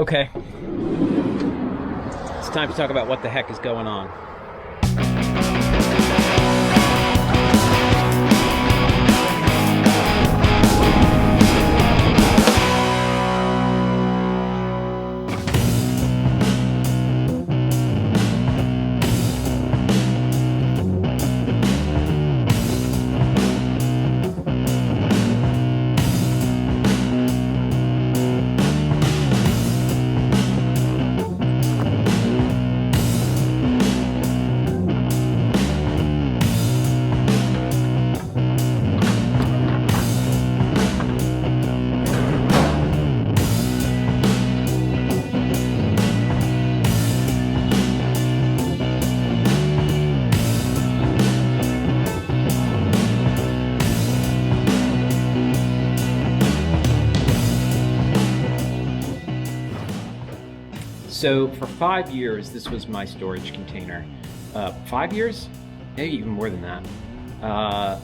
Okay, it's time to talk about what the heck is going on. So for 5 years, this was my storage container. 5 years? Maybe even more than that. I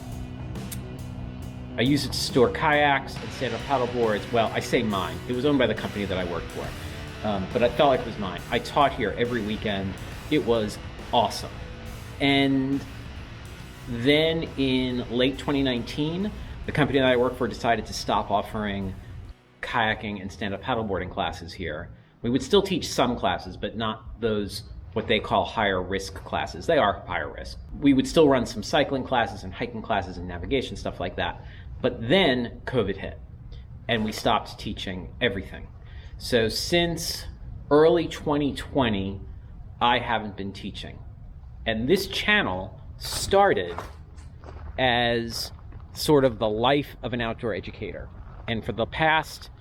used it to store kayaks and stand-up paddle boards. Well, I say mine. It was owned by the company that I worked for. But I felt like it was mine. I taught here every weekend. It was awesome. And then in late 2019, the company that I work for decided to stop offering kayaking and stand-up paddleboarding classes here. We would still teach some classes, but not those, what they call higher risk classes. They are higher risk. We would still run some cycling classes and hiking classes and navigation, stuff like that. But then COVID hit and we stopped teaching everything. So since early 2020, I haven't been teaching. And this channel started as sort of the life of an outdoor educator. And for the past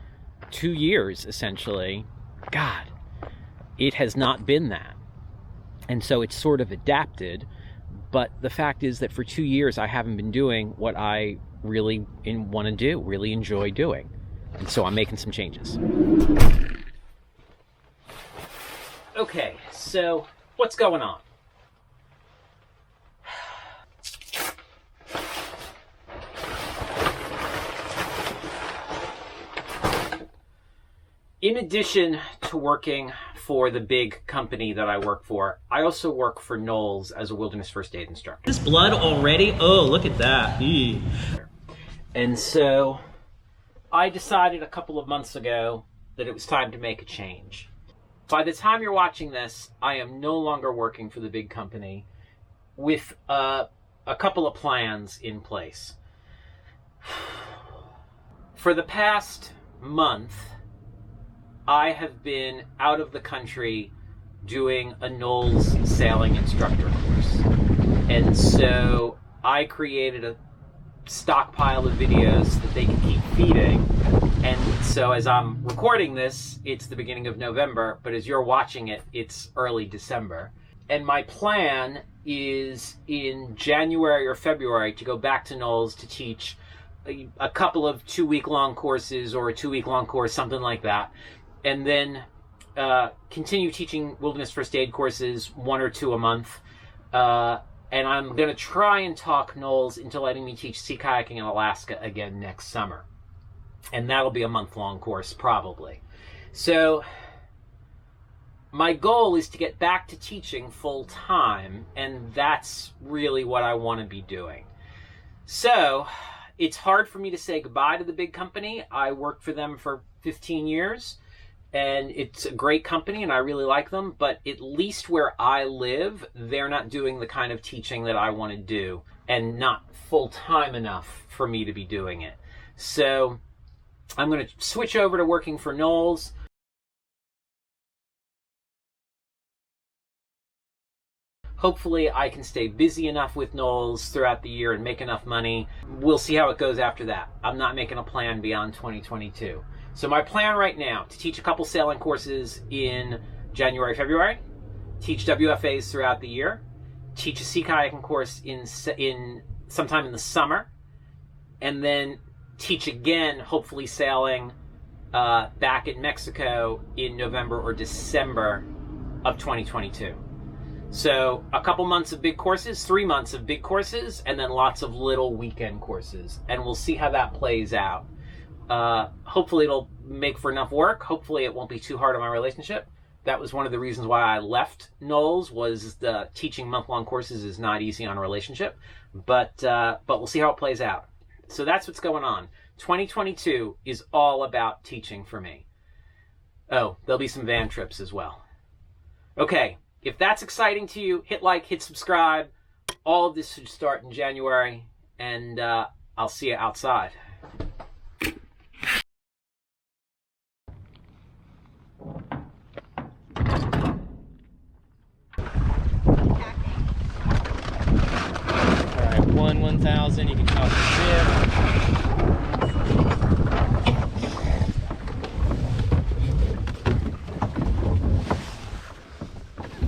2 years, essentially, God, it has not been that. And so it's sort of adapted, but the fact is that for 2 years I haven't been doing what I really want to do, really enjoy doing. And so I'm making some changes. Okay, so what's going on? In addition to working for the big company that I work for, I also work for Knowles as a wilderness first aid instructor. This blood already? Oh, look at that. Eee. And so I decided a couple of months ago that it was time to make a change. By the time you're watching this, I am no longer working for the big company with a couple of plans in place. For the past month, I have been out of the country doing a Knowles sailing instructor course. And so I created a stockpile of videos that they can keep feeding. And so as I'm recording this, it's the beginning of November, but as you're watching it, it's early December. And my plan is in January or February to go back to Knowles to teach a couple of 2-week-long courses or a 2-week-long course, something like that. And then continue teaching wilderness first aid courses, 1 or 2 a month. And I'm going to try and talk Knowles into letting me teach sea kayaking in Alaska again next summer. And that'll be a month-long course, probably. So my goal is to get back to teaching full-time, and that's really what I want to be doing. So it's hard for me to say goodbye to the big company. I worked for them for 15 years. And it's a great company and I really like them, but at least where I live, they're not doing the kind of teaching that I want to do and not full-time enough for me to be doing it. So I'm going to switch over to working for Knowles. Hopefully I can stay busy enough with Knowles throughout the year and make enough money. We'll see how it goes after that. I'm not making a plan beyond 2022. So my plan right now, to teach a couple sailing courses in January, February, teach WFAs throughout the year, teach a sea kayaking course in sometime in the summer, and then teach again, hopefully sailing back in Mexico in November or December of 2022. So a couple months of big courses, 3 months of big courses, and then lots of little weekend courses. And we'll see how that plays out. Hopefully it'll make for enough work. Hopefully it won't be too hard on my relationship. That was one of the reasons why I left Knowles, was the teaching month-long courses is not easy on a relationship. But we'll see how it plays out. So that's what's going on. 2022 is all about teaching for me. Oh, there'll be some van trips as well. Okay, if that's exciting to you, hit like, hit subscribe. All of this should start in January, and I'll see you outside. All right, 1,000. You can copy the bib.